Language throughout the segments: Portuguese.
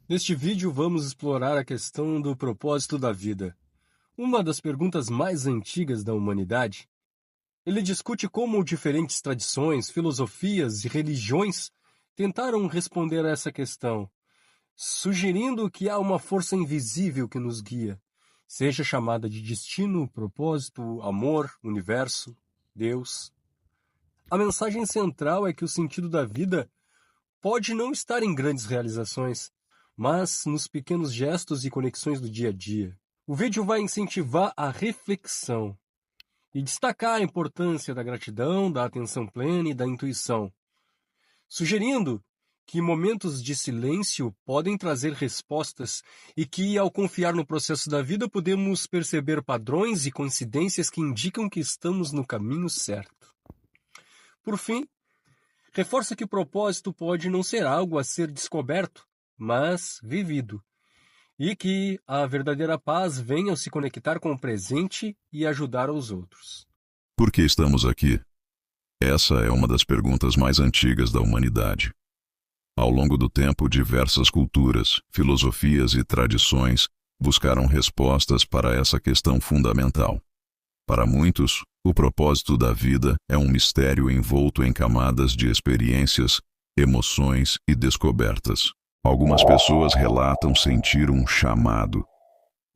Neste vídeo vamos explorar a questão do propósito da vida, uma das perguntas mais antigas da humanidade. Ele discute como diferentes tradições, filosofias e religiões tentaram responder a essa questão, sugerindo que há uma força invisível que nos guia, seja chamada de destino, propósito, amor, universo, Deus. A mensagem central é que o sentido da vida pode não estar em grandes realizações, mas nos pequenos gestos e conexões do dia a dia. O vídeo vai incentivar a reflexão e destacar a importância da gratidão, da atenção plena e da intuição, sugerindo que momentos de silêncio podem trazer respostas e que, ao confiar no processo da vida, podemos perceber padrões e coincidências que indicam que estamos no caminho certo. Por fim, reforça que o propósito pode não ser algo a ser descoberto, mas vivido, e que a verdadeira paz vem ao se conectar com o presente e ajudar aos outros. Por que estamos aqui? Essa é uma das perguntas mais antigas da humanidade. Ao longo do tempo, diversas culturas, filosofias e tradições buscaram respostas para essa questão fundamental. Para muitos, o propósito da vida é um mistério envolto em camadas de experiências, emoções e descobertas. Algumas pessoas relatam sentir um chamado.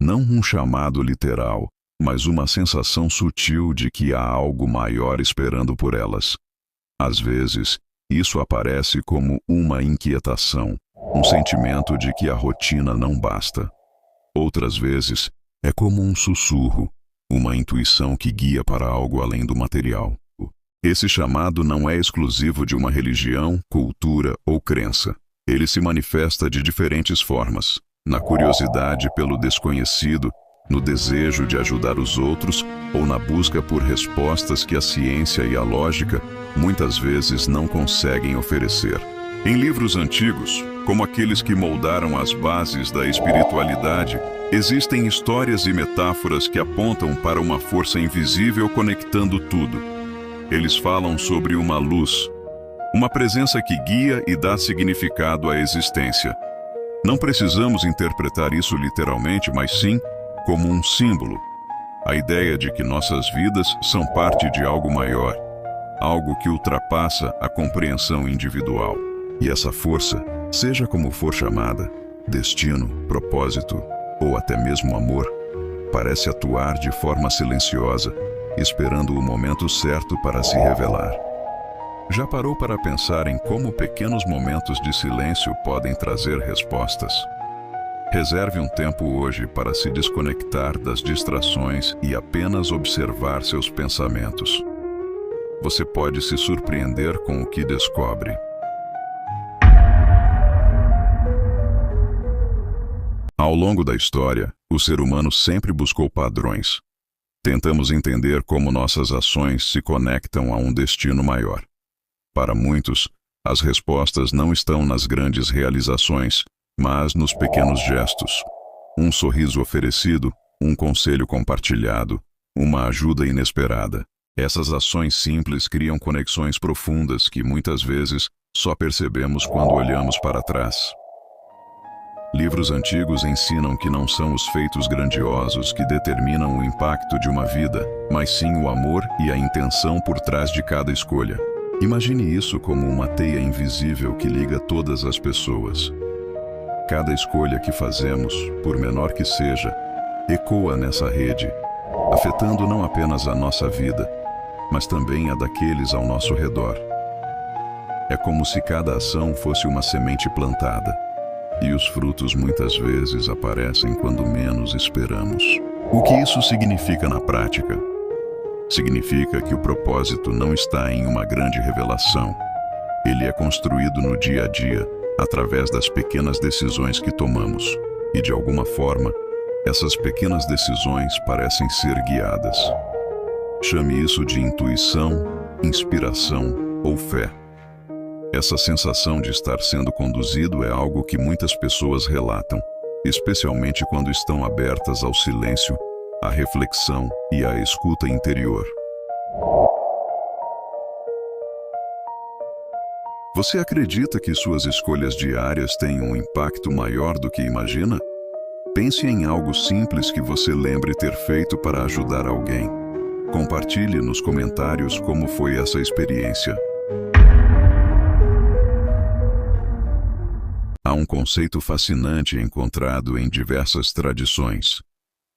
Não um chamado literal, mas uma sensação sutil de que há algo maior esperando por elas. Às vezes, isso aparece como uma inquietação, um sentimento de que a rotina não basta. Outras vezes, é como um sussurro, uma intuição que guia para algo além do material. Esse chamado não é exclusivo de uma religião, cultura ou crença. Ele se manifesta de diferentes formas, na curiosidade pelo desconhecido, no desejo de ajudar os outros ou na busca por respostas que a ciência e a lógica muitas vezes não conseguem oferecer. Em livros antigos, como aqueles que moldaram as bases da espiritualidade, existem histórias e metáforas que apontam para uma força invisível conectando tudo. Eles falam sobre uma luz, uma presença que guia e dá significado à existência. Não precisamos interpretar isso literalmente, mas sim como um símbolo. A ideia de que nossas vidas são parte de algo maior, algo que ultrapassa a compreensão individual. E essa força, seja como for chamada, destino, propósito ou até mesmo amor, parece atuar de forma silenciosa, esperando o momento certo para se revelar. Já parou para pensar em como pequenos momentos de silêncio podem trazer respostas? Reserve um tempo hoje para se desconectar das distrações e apenas observar seus pensamentos. Você pode se surpreender com o que descobre. Ao longo da história, o ser humano sempre buscou padrões. Tentamos entender como nossas ações se conectam a um destino maior. Para muitos, as respostas não estão nas grandes realizações, mas nos pequenos gestos. Um sorriso oferecido, um conselho compartilhado, uma ajuda inesperada. Essas ações simples criam conexões profundas que muitas vezes só percebemos quando olhamos para trás. Livros antigos ensinam que não são os feitos grandiosos que determinam o impacto de uma vida, mas sim o amor e a intenção por trás de cada escolha. Imagine isso como uma teia invisível que liga todas as pessoas. Cada escolha que fazemos, por menor que seja, ecoa nessa rede, afetando não apenas a nossa vida, mas também a daqueles ao nosso redor. É como se cada ação fosse uma semente plantada, e os frutos muitas vezes aparecem quando menos esperamos. O que isso significa na prática? Significa que o propósito não está em uma grande revelação. Ele é construído no dia a dia, através das pequenas decisões que tomamos. E de alguma forma, essas pequenas decisões parecem ser guiadas. Chame isso de intuição, inspiração ou fé. Essa sensação de estar sendo conduzido é algo que muitas pessoas relatam, especialmente quando estão abertas ao silêncio, à reflexão e à escuta interior. Você acredita que suas escolhas diárias têm um impacto maior do que imagina? Pense em algo simples que você lembre ter feito para ajudar alguém. Compartilhe nos comentários como foi essa experiência. Há um conceito fascinante encontrado em diversas tradições.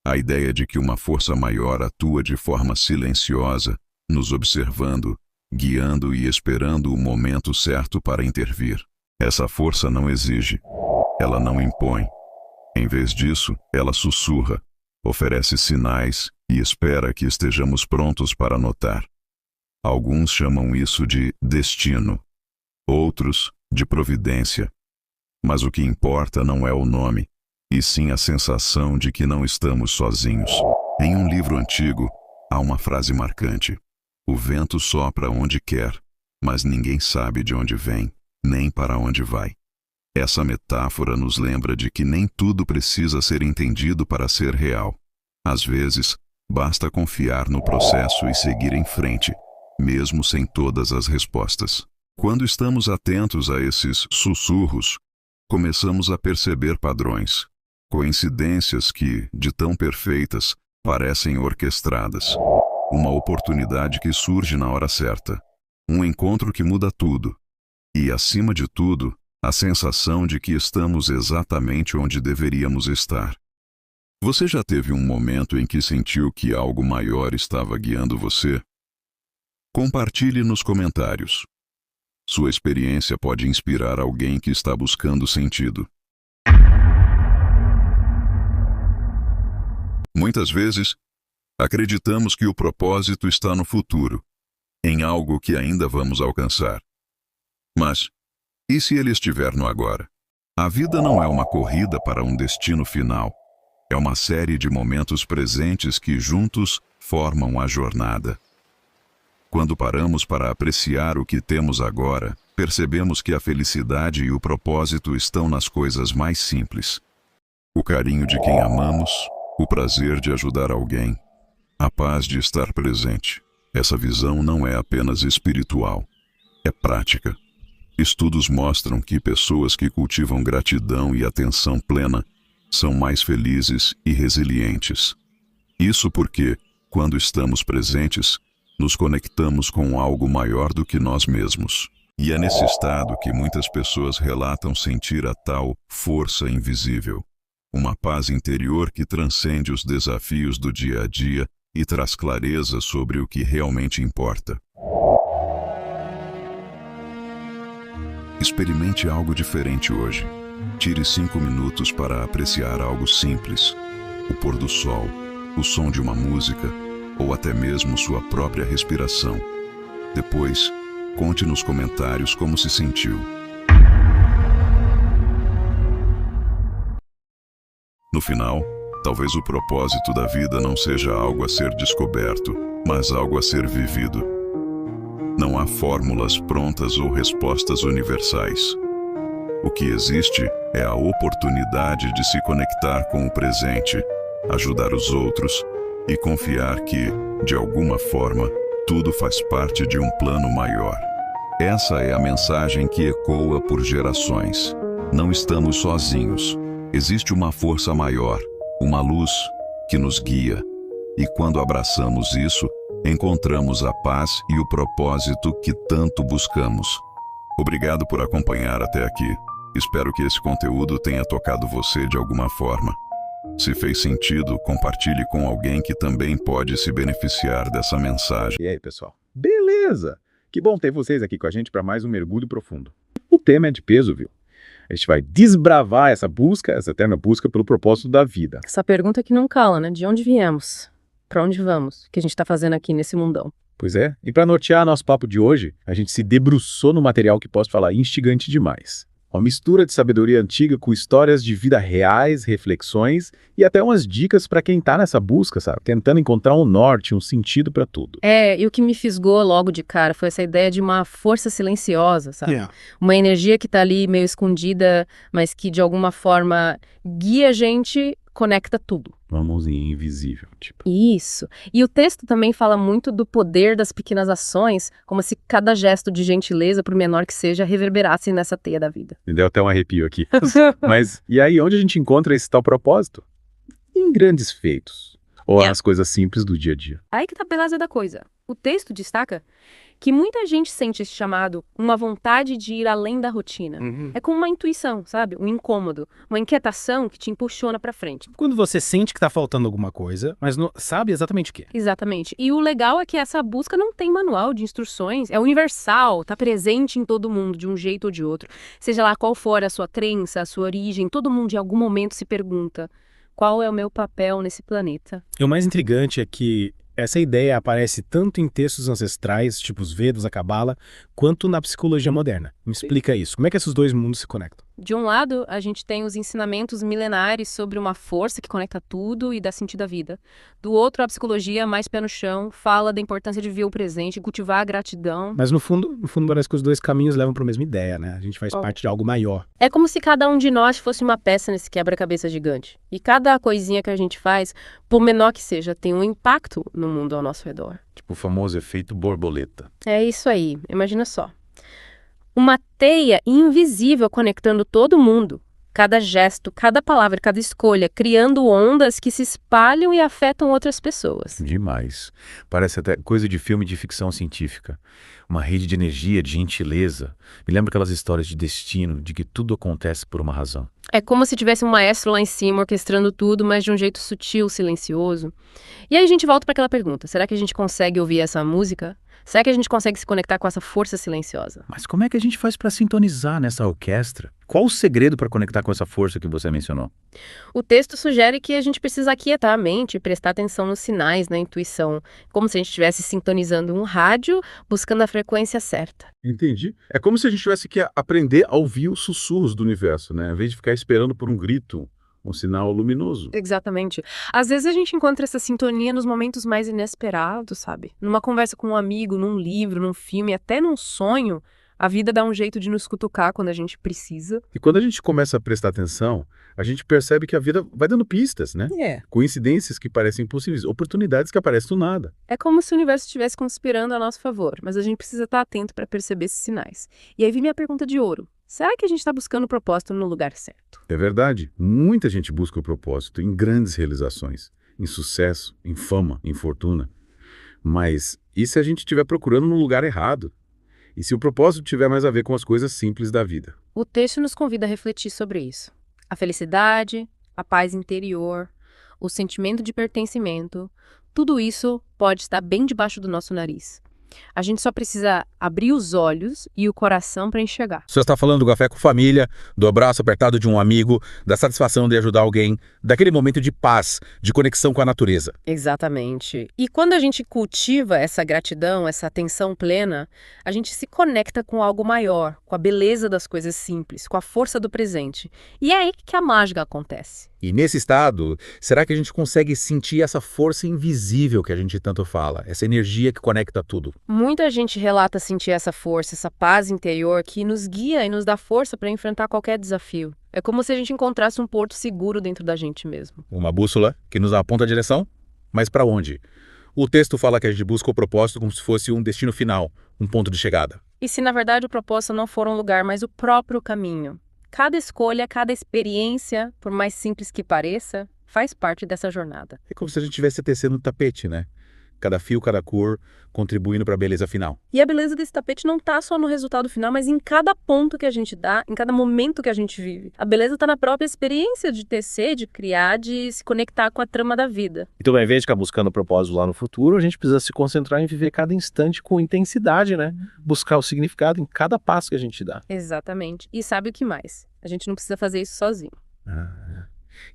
A ideia de que uma força maior atua de forma silenciosa, nos observando, guiando e esperando o momento certo para intervir. Essa força não exige, ela não impõe. Em vez disso, ela sussurra, oferece sinais e espera que estejamos prontos para notar. Alguns chamam isso de destino, outros de providência. Mas o que importa não é o nome, e sim a sensação de que não estamos sozinhos. Em um livro antigo, há uma frase marcante. O vento sopra onde quer, mas ninguém sabe de onde vem, nem para onde vai. Essa metáfora nos lembra de que nem tudo precisa ser entendido para ser real. Às vezes, basta confiar no processo e seguir em frente, mesmo sem todas as respostas. Quando estamos atentos a esses sussurros, começamos a perceber padrões, coincidências que, de tão perfeitas, parecem orquestradas. Uma oportunidade que surge na hora certa. Um encontro que muda tudo. E, acima de tudo, a sensação de que estamos exatamente onde deveríamos estar. Você já teve um momento em que sentiu que algo maior estava guiando você? Compartilhe nos comentários. Sua experiência pode inspirar alguém que está buscando sentido. Muitas vezes, acreditamos que o propósito está no futuro, em algo que ainda vamos alcançar. Mas, e se ele estiver no agora? A vida não é uma corrida para um destino final. É uma série de momentos presentes que juntos formam a jornada. Quando paramos para apreciar o que temos agora, percebemos que a felicidade e o propósito estão nas coisas mais simples. O carinho de quem amamos, o prazer de ajudar alguém, a paz de estar presente. Essa visão não é apenas espiritual, é prática. Estudos mostram que pessoas que cultivam gratidão e atenção plena são mais felizes e resilientes. Isso porque, quando estamos presentes, nos conectamos com algo maior do que nós mesmos. E é nesse estado que muitas pessoas relatam sentir a tal força invisível. Uma paz interior que transcende os desafios do dia a dia e traz clareza sobre o que realmente importa. Experimente algo diferente hoje. Tire 5 minutos para apreciar algo simples. O pôr do sol, o som de uma música, ou até mesmo sua própria respiração. Depois, conte nos comentários como se sentiu. No final, talvez o propósito da vida não seja algo a ser descoberto, mas algo a ser vivido. Não há fórmulas prontas ou respostas universais. O que existe é a oportunidade de se conectar com o presente, ajudar os outros e confiar que, de alguma forma, tudo faz parte de um plano maior. Essa é a mensagem que ecoa por gerações. Não estamos sozinhos. Existe uma força maior, uma luz que nos guia. E quando abraçamos isso, encontramos a paz e o propósito que tanto buscamos. Obrigado por acompanhar até aqui. Espero que esse conteúdo tenha tocado você de alguma forma. Se fez sentido, compartilhe com alguém que também pode se beneficiar dessa mensagem. E aí, pessoal? Beleza! Que bom ter vocês aqui com a gente para mais um mergulho profundo. O tema é de peso, viu? A gente vai desbravar essa busca, essa eterna busca pelo propósito da vida. Essa pergunta que não cala, né? De onde viemos? Pra onde vamos? O que a gente tá fazendo aqui nesse mundão? Pois é, e para nortear nosso papo de hoje, a gente se debruçou no material que posso falar instigante demais. Uma mistura de sabedoria antiga com histórias de vida reais, reflexões e até umas dicas para quem tá nessa busca, sabe? Tentando encontrar um norte, um sentido para tudo. E o que me fisgou logo de cara foi essa ideia de uma força silenciosa, sabe? Uma energia que tá ali meio escondida, mas que de alguma forma guia a gente, conecta tudo. Uma mãozinha invisível, tipo. Isso. E o texto também fala muito do poder das pequenas ações, como se cada gesto de gentileza, por menor que seja, reverberasse nessa teia da vida. Me deu até um arrepio aqui. Mas, e aí, onde a gente encontra esse tal propósito? Em grandes feitos. Ou as coisas simples do dia a dia. Aí que tá a beleza da coisa. O texto destaca que muita gente sente esse chamado, uma vontade de ir além da rotina. É como uma intuição, sabe? Um incômodo, uma inquietação que te impulsiona pra frente. Quando você sente que tá faltando alguma coisa, mas não sabe exatamente o que é. Exatamente. E o legal é que essa busca não tem manual de instruções, é universal, tá presente em todo mundo, de um jeito ou de outro. Seja lá qual for a sua crença, a sua origem, todo mundo em algum momento se pergunta: qual é o meu papel nesse planeta? E o mais intrigante é que essa ideia aparece tanto em textos ancestrais, tipo os Vedas, a Cabala, quanto na psicologia moderna. Me explica isso. Como é que esses dois mundos se conectam? De um lado, a gente tem os ensinamentos milenares sobre uma força que conecta tudo e dá sentido à vida. Do outro, a psicologia, mais pé no chão, fala da importância de ver o presente, cultivar a gratidão. Mas no fundo parece que os dois caminhos levam para a mesma ideia, né? A gente faz parte de algo maior. É como se cada um de nós fosse uma peça nesse quebra-cabeça gigante. E cada coisinha que a gente faz, por menor que seja, tem um impacto no mundo ao nosso redor. Tipo o famoso efeito borboleta. É isso aí, imagina só. Uma teia invisível conectando todo mundo. Cada gesto, cada palavra, cada escolha, criando ondas que se espalham e afetam outras pessoas. Demais. Parece até coisa de filme de ficção científica. Uma rede de energia, de gentileza. Me lembra aquelas histórias de destino, de que tudo acontece por uma razão. É como se tivesse um maestro lá em cima orquestrando tudo, mas de um jeito sutil, silencioso. E aí a gente volta para aquela pergunta: será que a gente consegue ouvir essa música? Será que a gente consegue se conectar com essa força silenciosa? Mas como é que a gente faz para sintonizar nessa orquestra? Qual o segredo para conectar com essa força que você mencionou? O texto sugere que a gente precisa aquietar a mente e prestar atenção nos sinais, na intuição, como se a gente estivesse sintonizando um rádio, buscando a frequência certa. Entendi. É como se a gente tivesse que aprender a ouvir os sussurros do universo, né? Em vez de ficar esperando por um grito, um sinal luminoso. Exatamente. Às vezes a gente encontra essa sintonia nos momentos mais inesperados, sabe? Numa conversa com um amigo, num livro, num filme, até num sonho. A vida dá um jeito de nos cutucar quando a gente precisa. E quando a gente começa a prestar atenção, a gente percebe que a vida vai dando pistas, né? Coincidências que parecem impossíveis, oportunidades que aparecem do nada. É como se o universo estivesse conspirando a nosso favor, mas a gente precisa estar atento para perceber esses sinais. E aí vem minha pergunta de ouro. Será que a gente está buscando o propósito no lugar certo? É verdade. Muita gente busca o propósito em grandes realizações, em sucesso, em fama, em fortuna. Mas e se a gente estiver procurando no lugar errado? E se o propósito tiver mais a ver com as coisas simples da vida? O texto nos convida a refletir sobre isso. A felicidade, a paz interior, o sentimento de pertencimento, tudo isso pode estar bem debaixo do nosso nariz. A gente só precisa abrir os olhos e o coração para enxergar. Você está falando do café com família, do abraço apertado de um amigo, da satisfação de ajudar alguém, daquele momento de paz, de conexão com a natureza. Exatamente. E quando a gente cultiva essa gratidão, essa atenção plena, a gente se conecta com algo maior, com a beleza das coisas simples, com a força do presente. E é aí que a mágica acontece. E nesse estado, será que a gente consegue sentir essa força invisível que a gente tanto fala, essa energia que conecta tudo? Muita gente relata sentir essa força, essa paz interior que nos guia e nos dá força para enfrentar qualquer desafio. É como se a gente encontrasse um porto seguro dentro da gente mesmo. Uma bússola que nos aponta a direção? Mas para onde? O texto fala que a gente busca o propósito como se fosse um destino final, um ponto de chegada. E se na verdade o propósito não for um lugar, mas o próprio caminho? Cada escolha, cada experiência, por mais simples que pareça, faz parte dessa jornada. É como se a gente estivesse tecendo um tapete, né? Cada fio, cada cor, contribuindo para a beleza final. E a beleza desse tapete não tá só no resultado final, mas em cada ponto que a gente dá, em cada momento que a gente vive. A beleza tá na própria experiência de tecer, de criar, de se conectar com a trama da vida. Então, ao invés de ficar buscando propósito lá no futuro, a gente precisa se concentrar em viver cada instante com intensidade, né? Buscar o significado em cada passo que a gente dá. Exatamente. E sabe o que mais? A gente não precisa fazer isso sozinho.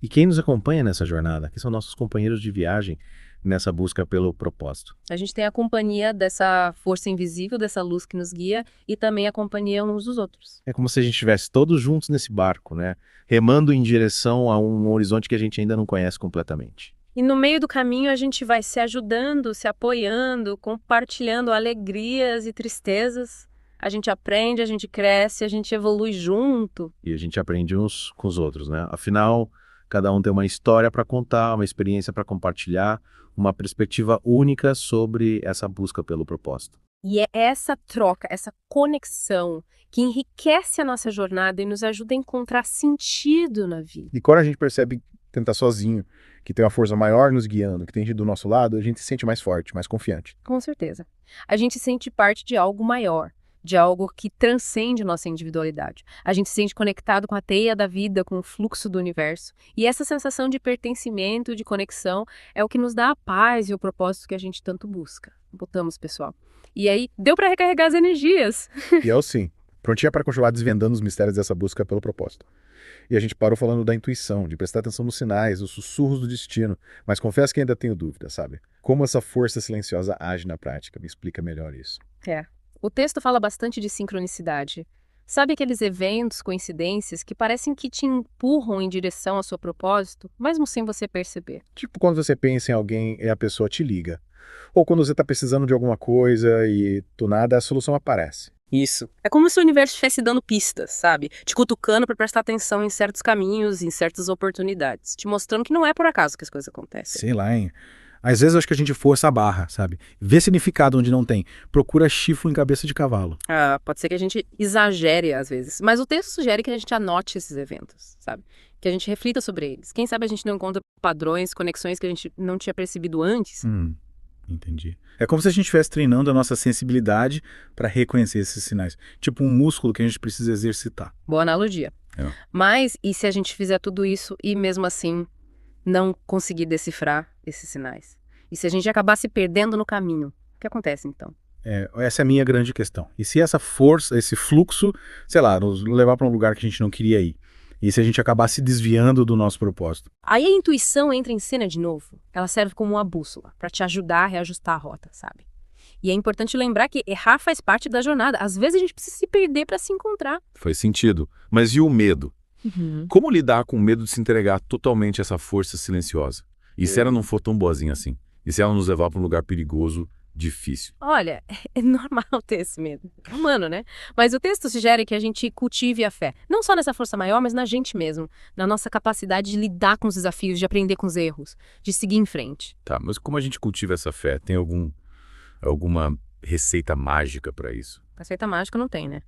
E quem nos acompanha nessa jornada? Quem são nossos companheiros de viagem nessa busca pelo propósito? A gente tem a companhia dessa força invisível, dessa luz que nos guia, e também a companhia uns dos outros. É como se a gente estivesse todos juntos nesse barco, né? Remando em direção a um horizonte que a gente ainda não conhece completamente. E no meio do caminho a gente vai se ajudando, se apoiando, compartilhando alegrias e tristezas. A gente aprende, a gente cresce, a gente evolui junto. E a gente aprende uns com os outros, né? Afinal, Cada um tem uma história para contar, uma experiência para compartilhar, uma perspectiva única sobre essa busca pelo propósito. E é essa troca, essa conexão que enriquece a nossa jornada e nos ajuda a encontrar sentido na vida. E quando a gente percebe que não tá sozinho, que tem uma força maior nos guiando, que tem gente do nosso lado, a gente se sente mais forte, mais confiante. Com certeza. A gente sente parte de algo maior, de algo que transcende nossa individualidade. A gente se sente conectado com a teia da vida, com o fluxo do universo. E essa sensação de pertencimento, de conexão, é o que nos dá a paz e o propósito que a gente tanto busca. Botamos, pessoal. E aí, deu para recarregar as energias. E eu sim, prontinha para continuar desvendando os mistérios dessa busca pelo propósito. E a gente parou falando da intuição, de prestar atenção nos sinais, os sussurros do destino. Mas confesso que ainda tenho dúvida, sabe? Como essa força silenciosa age na prática? Me explica melhor isso. O texto fala bastante de sincronicidade. Sabe aqueles eventos, coincidências, que parecem que te empurram em direção ao seu propósito, mesmo sem você perceber? Tipo quando você pensa em alguém e a pessoa te liga. Ou quando você está precisando de alguma coisa e do nada a solução aparece. Isso. É como se o universo estivesse dando pistas, sabe? Te cutucando para prestar atenção em certos caminhos, em certas oportunidades. Te mostrando que não é por acaso que as coisas acontecem. Sei lá, hein? Às vezes eu acho que a gente força a barra, sabe? Vê significado onde não tem. Procura chifre em cabeça de cavalo. Pode ser que a gente exagere às vezes. Mas o texto sugere que a gente anote esses eventos, sabe? Que a gente reflita sobre eles. Quem sabe a gente não encontra padrões, conexões que a gente não tinha percebido antes. Entendi. É como se a gente estivesse treinando a nossa sensibilidade para reconhecer esses sinais. Tipo um músculo que a gente precisa exercitar. Boa analogia. É. Mas e se a gente fizer tudo isso e mesmo assim não conseguir decifrar esses sinais? E se a gente acabar se perdendo no caminho? O que acontece então? Essa é a minha grande questão. E se essa força, esse fluxo, sei lá, nos levar para um lugar que a gente não queria ir? E se a gente acabar se desviando do nosso propósito? Aí a intuição entra em cena de novo. Ela serve como uma bússola para te ajudar a reajustar a rota, sabe? E é importante lembrar que errar faz parte da jornada. Às vezes a gente precisa se perder para se encontrar. Faz sentido. Mas e o medo? Como lidar com o medo de se entregar totalmente a essa força silenciosa? E se ela não for tão boazinha assim? E se ela nos levar para um lugar perigoso, difícil? Olha, é normal ter esse medo. É humano, né? Mas o texto sugere que a gente cultive a fé. Não só nessa força maior, mas na gente mesmo. Na nossa capacidade de lidar com os desafios, de aprender com os erros, de seguir em frente. Tá, mas como a gente cultiva essa fé? Tem alguma receita mágica para isso? Receita mágica não tem, né?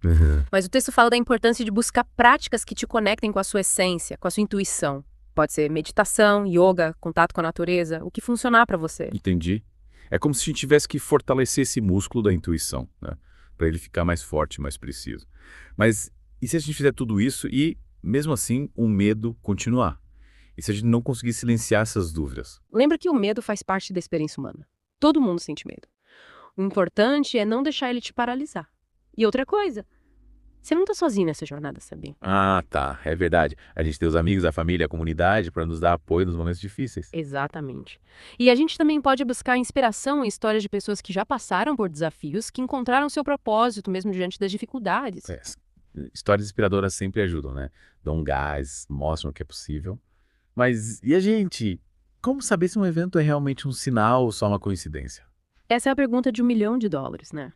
Mas o texto fala da importância de buscar práticas que te conectem com a sua essência, com a sua intuição. Pode ser meditação, yoga, contato com a natureza, o que funcionar para você. Entendi. É como se a gente tivesse que fortalecer esse músculo da intuição, né? Para ele ficar mais forte, mais preciso. Mas e se a gente fizer tudo isso e, mesmo assim, o medo continuar? E se a gente não conseguir silenciar essas dúvidas? Lembra que o medo faz parte da experiência humana. Todo mundo sente medo. O importante é não deixar ele te paralisar. E outra coisa, você não tá sozinho nessa jornada, sabia? Ah, tá. É verdade. A gente tem os amigos, a família, a comunidade para nos dar apoio nos momentos difíceis. Exatamente. E a gente também pode buscar inspiração em histórias de pessoas que já passaram por desafios, que encontraram seu propósito mesmo diante das dificuldades. Histórias inspiradoras sempre ajudam, né? Dão gás, mostram o que é possível. Mas e a gente? Como saber se um evento é realmente um sinal ou só uma coincidência? Essa é a pergunta de $1 milhão, né?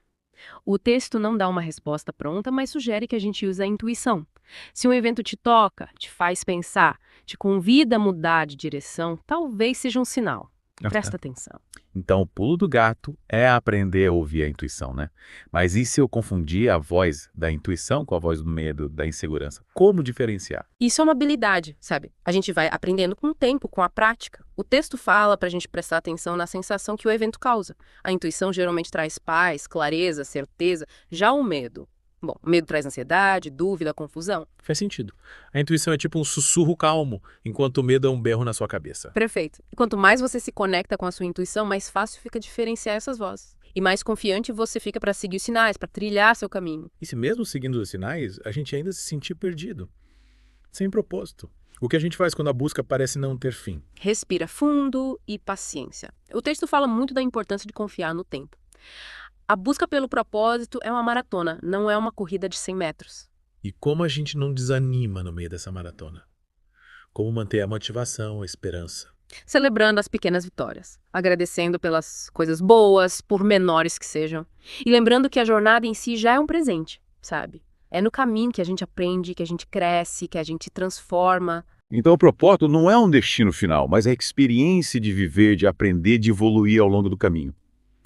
O texto não dá uma resposta pronta, mas sugere que a gente use a intuição. Se um evento te toca, te faz pensar, te convida a mudar de direção, talvez seja um sinal. Presta atenção. Então, o pulo do gato é aprender a ouvir a intuição, né? Mas e se eu confundir a voz da intuição com a voz do medo, da insegurança? Como diferenciar? Isso é uma habilidade, sabe? A gente vai aprendendo com o tempo, com a prática. O texto fala pra gente prestar atenção na sensação que o evento causa. A intuição geralmente traz paz, clareza, certeza. Já o medo... Bom, o medo traz ansiedade, dúvida, confusão. Faz sentido. A intuição é tipo um sussurro calmo, enquanto o medo é um berro na sua cabeça. Perfeito. E quanto mais você se conecta com a sua intuição, mais fácil fica diferenciar essas vozes. E mais confiante você fica para seguir os sinais, para trilhar seu caminho. E se mesmo seguindo os sinais, a gente ainda se sentir perdido, sem propósito. O que a gente faz quando a busca parece não ter fim? Respira fundo e paciência. O texto fala muito da importância de confiar no tempo. A busca pelo propósito é uma maratona, não é uma corrida de 100 metros. E como a gente não desanima no meio dessa maratona? Como manter a motivação, a esperança? Celebrando as pequenas vitórias, agradecendo pelas coisas boas, por menores que sejam. E lembrando que a jornada em si já é um presente, sabe? É no caminho que a gente aprende, que a gente cresce, que a gente transforma. Então o propósito não é um destino final, mas é a experiência de viver, de aprender, de evoluir ao longo do caminho.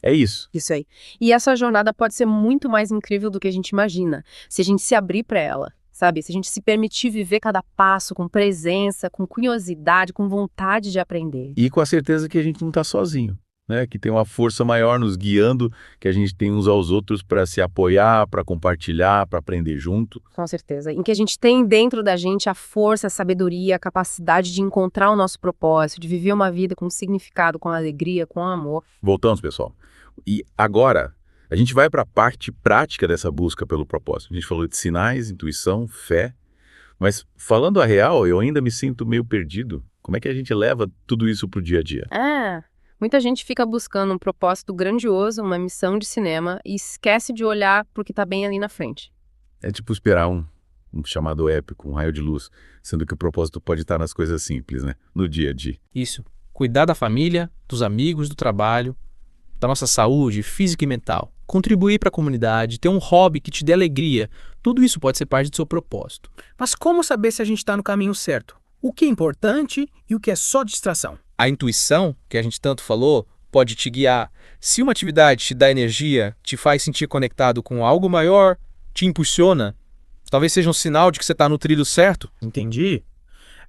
É isso. Isso aí. E essa jornada pode ser muito mais incrível do que a gente imagina, se a gente se abrir para ela, sabe? Se a gente se permitir viver cada passo com presença, com curiosidade, com vontade de aprender. E com a certeza que a gente não está sozinho, né? Que tem uma força maior nos guiando, que a gente tem uns aos outros para se apoiar, para compartilhar, para aprender junto. Com certeza. Em que a gente tem dentro da gente a força, a sabedoria, a capacidade de encontrar o nosso propósito, de viver uma vida com significado, com alegria, com amor. Voltamos, pessoal. E agora, a gente vai para a parte prática dessa busca pelo propósito. A gente falou de sinais, intuição, fé, mas falando a real, eu ainda me sinto meio perdido. Como é que a gente leva tudo isso para o dia a dia? Muita gente fica buscando um propósito grandioso, uma missão de cinema, e esquece de olhar pro que tá bem ali na frente. É tipo esperar um chamado épico, um raio de luz, sendo que o propósito pode estar nas coisas simples, né? No dia a dia. Isso. Cuidar da família, dos amigos, do trabalho, da nossa saúde física e mental. Contribuir para a comunidade, ter um hobby que te dê alegria. Tudo isso pode ser parte do seu propósito. Mas como saber se a gente está no caminho certo? O que é importante e o que é só distração? A intuição, que a gente tanto falou, pode te guiar. Se uma atividade te dá energia, te faz sentir conectado com algo maior, te impulsiona, talvez seja um sinal de que você está no trilho certo. Entendi.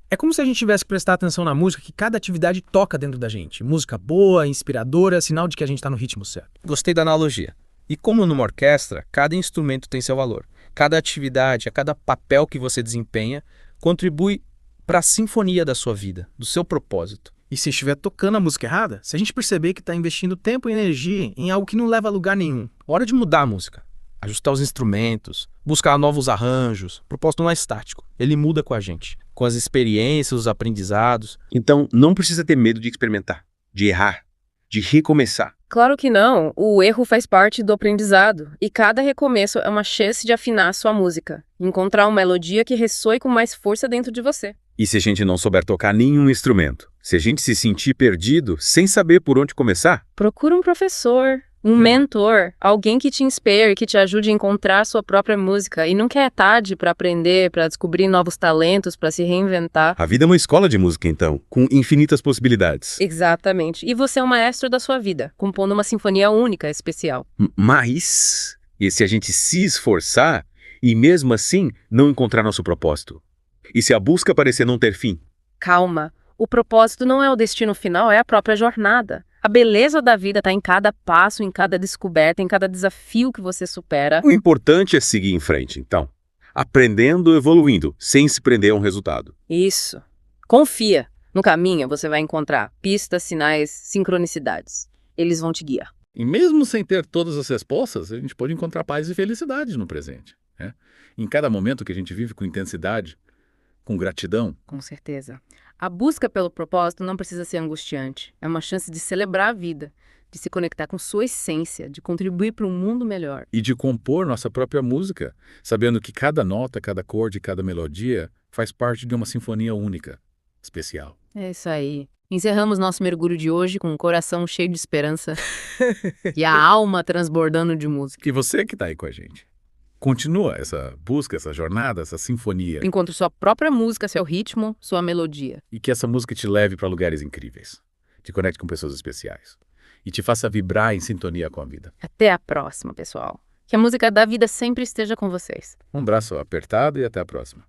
É como se a gente tivesse que prestar atenção na música que cada atividade toca dentro da gente. Música boa, inspiradora, sinal de que a gente está no ritmo certo. Gostei da analogia. E como numa orquestra, cada instrumento tem seu valor. Cada atividade, a cada papel que você desempenha, contribui para a sinfonia da sua vida, do seu propósito. E se estiver tocando a música errada, se a gente perceber que está investindo tempo e energia em algo que não leva a lugar nenhum, Hora de mudar a música. Ajustar os instrumentos, buscar novos arranjos. O propósito não é estático, ele muda com a gente. Com as experiências, os aprendizados. Então, não precisa ter medo de experimentar, de errar, de recomeçar. Claro que não. O erro faz parte do aprendizado. E cada recomeço é uma chance de afinar a sua música. Encontrar uma melodia que ressoe com mais força dentro de você. E se a gente não souber tocar nenhum instrumento? Se a gente se sentir perdido, sem saber por onde começar? Procura um professor, um mentor, alguém que te inspire, que te ajude a encontrar a sua própria música. E nunca é tarde para aprender, para descobrir novos talentos, para se reinventar. A vida é uma escola de música, então, com infinitas possibilidades. Exatamente. E você é o maestro da sua vida, compondo uma sinfonia única, especial. Mas, e se a gente se esforçar e mesmo assim não encontrar nosso propósito? E se a busca parecer não ter fim? Calma. O propósito não é o destino final, é a própria jornada. A beleza da vida está em cada passo, em cada descoberta, em cada desafio que você supera. O importante é seguir em frente, então. Aprendendo, evoluindo, sem se prender a um resultado. Isso. Confia. No caminho você vai encontrar pistas, sinais, sincronicidades. Eles vão te guiar. E mesmo sem ter todas as respostas, a gente pode encontrar paz e felicidade no presente, né? Em cada momento que a gente vive com intensidade, com gratidão. Com certeza. A busca pelo propósito não precisa ser angustiante. É uma chance de celebrar a vida, de se conectar com sua essência, de contribuir para um mundo melhor. E de compor nossa própria música, sabendo que cada nota, cada acorde, cada melodia faz parte de uma sinfonia única, especial. É isso aí. Encerramos nosso mergulho de hoje com o coração cheio de esperança e a alma transbordando de música. E você que está aí com a gente. Continua essa busca, essa jornada, essa sinfonia. Encontre sua própria música, seu ritmo, sua melodia. E que essa música te leve para lugares incríveis. Te conecte com pessoas especiais. E te faça vibrar em sintonia com a vida. Até a próxima, pessoal. Que a música da vida sempre esteja com vocês. Um abraço apertado e até a próxima.